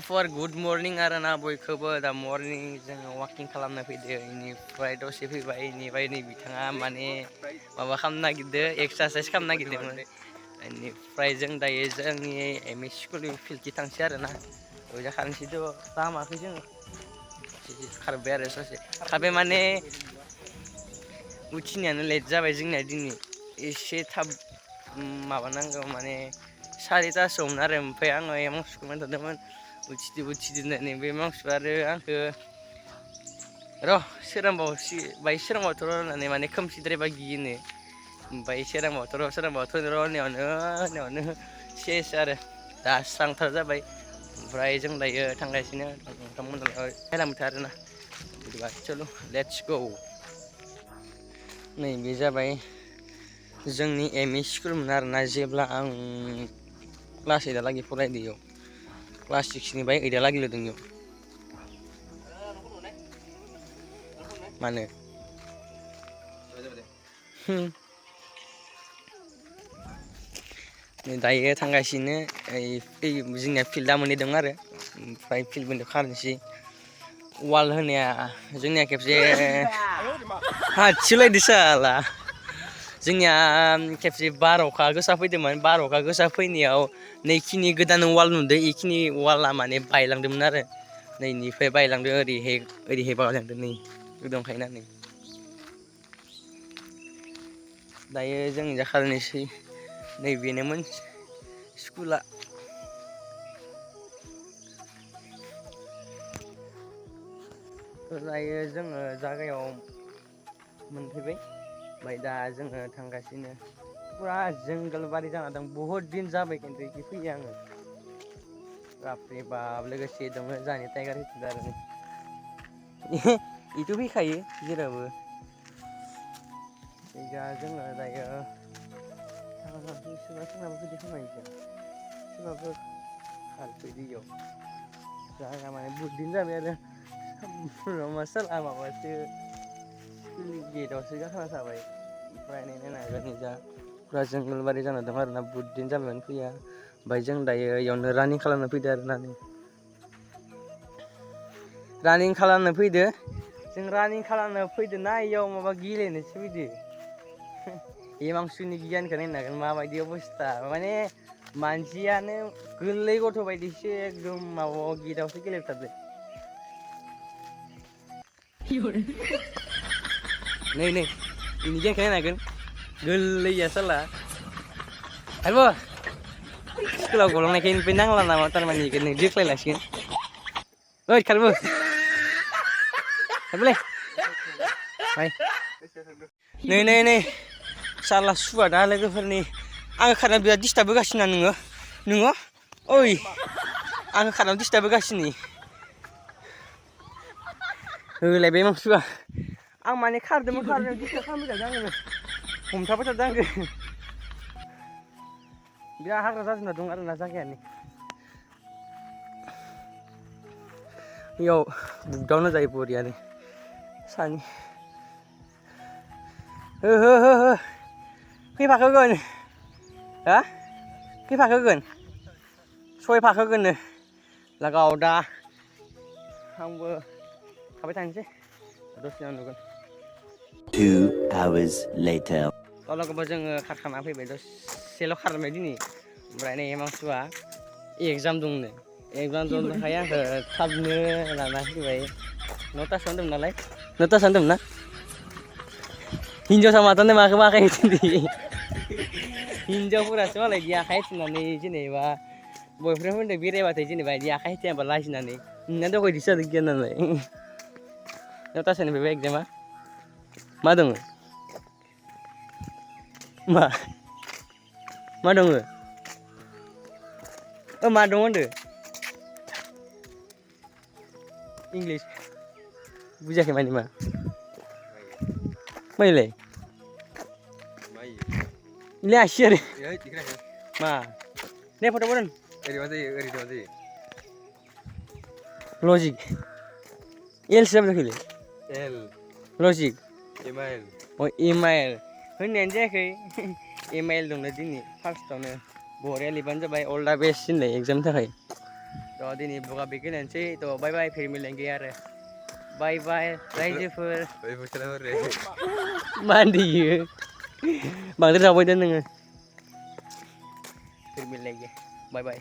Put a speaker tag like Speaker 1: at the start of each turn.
Speaker 1: for good morning आरोना बयखौबो दा मर्निं जोङो वाकिं खालामनो फैदो इनिफ्राय दसे फैबाय इनिफ्राय नै बिथाङा माने माबा खालामनो नागिरदो एक्सारसाइज खालामनो नागिरदोंमोन इनिफ्राय जों दायो जोंनि एम इ स्कुलनि फिल्डखि थांसै आरोना ओजा खारनोसैथ' लामाखै जोङो खारबाय आरो ससे खारबाय माने उथिनायानो लेट जाबाय जोंनिया दिनै एसे थाब माबानांगौ माने 4:30सोआवमोन आरो ओमफ्राय आङो एमाउन्टखौ मोनथादोंमोन उथिदो होननानै बे मानसिया आरो आंखौ र' सोरांबावसि बाय सोरांबावथ' र' होननानै माने खोमसिद्रायबा गियोनो ओमफ्राय सोरांबावथ' र' होननायावनो सेस आरो दा स्रांथार जाबाय ओमफ्राय जों दायो थांगासिनो नोंथांमोनहा नायलांबाय था आरोना बिदिबा चल' लेट्स गो नैबे जाबाय जोंनि एम इ स्कुलमोन आरोना जेब्ला आं क्लास 8 फरायदों इयाव क्लास 6निफ्राय 8 लिरदों इयाव मानो दायो थांगासिनो जोंनिया फिल्डआ मोननै दं आरो ओमफ्राय फिल्डनिफ्राय खारनोसै वाल होनाया जोंनिया खेबसे हाथिलायदो साला जोंनिया खेबसे बार अखा गोसा फैदोंमोन बार अखा गोसा फैनायाव नैखिनि गोदान वाल नुदों इखिनि वाला माने बायलांदोंमोन आरो नैनिफ्राय बायलांदों ओरैहाय बायलांदों नै दंखायोना नै दायो जों जा खारनोसै नैबेनोमोन स्कुला दायो जोङो जागायाव मोनफैबाय ओमफ्राय दा जोङो थांगासिनो फुरा जोंगोलबारि जाना दं बहुद दिन जाबाय खिन्थु बिदि फैयो आङो बापरे बाप लोगोसे दङ जोंहानि टाइगार हिल आरो इथ' फैखायो जेरावबो दा जोङो दायो सोरनाबा फैदो सोरबाफोर खारफैदो इयाव जाया माने बुहुद दिन जाबाय आरो मासाला माबासो स्कुलनि गेटआवसो गाखोना थाबाय ओमफ्राय नायनो हागोन जा फुरा जोंगोलबारि जाना दं आरोना बुहुद दिन जाबायानो फैया ओमफ्राय जों दायो इयावनो रानिं खालामनो फैदो आरोना रानिं खालामनो फैदो जों रानिं खालामनो फैदो ना इयाव माबा गेलेनोसो फैदो हिमांशुनि गियानखौ नायनो हागोन माबायदि अबस्था माने मानसियानो गोरलै गथ' बायदिसो एकदम माबायाव गेटआवसो गेलेथारदों नै इनि गियानखौ नायनो हागोन गोरलैया साला आरो स्कुलाव गलांनायखाय इनिफ्राय नांला नामा थारमाने इखौ नों देख्लायलासिगोन ओइ खारबो खारबोलै नै साला सुवादा लोगोफोरनि आङो खारनायाव बिराद डिस्टार्ब होगासिनो नोङो ओइ आङो खारनायाव डिस्टार्ब होगासिनो होलायबाय मानसिया आं माने खारदोंमोन खारनायाव डिस्टार्ब खालामबाय थादों आङो हमथाबाय थादों आङो बिराद हाग्रा जाजोबना दं आरोना जायगायानो इयाव बुगदावनो जायो बरियानो सानि हो खैफाखोगोन हा खैफाखोगोन 6 फाखोगोननो लागाव दा आंबो थाबाय थानोसै दसे उनाव नुगोन
Speaker 2: 2 hours later
Speaker 1: अब्लाबो जोङो खारखाना फैबाय दसेल' खारबाय दिनै ओमफ्राय नै मानसिया एगजाम दंनो एगजाम दंनो थाखाय आंखौ थाबनो लाना फैबाय 9थासोआव होनदोंमोन नालाय 9थासोआव होनदोंमोन ना हिनजावसा माथो माखौ आखाइ होथिंदों हिनजावफोरासो मालाय बिदि आखाइ होथिंनानै जेनेबा बयफ्रेन्डफोरजों बेरायबाथाय जेनेबा बिदि आखाइ होथियाबा लाजिनानै नोंना दहायदिसो जादों गियान नालाय 9थासोनिफ्राय एगजामा मा दङ मा दङ मा दङ होनदों इंलिस बुजियाखै माने मा माइलाय इलाय आसि आरो मा ने फट' बदन ओरैबा जायो लजिक एलसो जाबाय थाखैलै एल लजिक इमाइल होननायानो जायाखै इमाइल दंनो दिनै फार्स्टआवनो बरिया लिरबानो जाबाय अल दा बेस्ट होनलाय एगजामनि थाखाय थ' दिनै ब्लगा बेखिनियानोसै थ' बाय बाय फिर मिलेंगे आरो बाय बाय रायजोफोर मा होनदो इयो बांद्राय जाबाय दा नोङो फिर मिलेंगे बाय बाय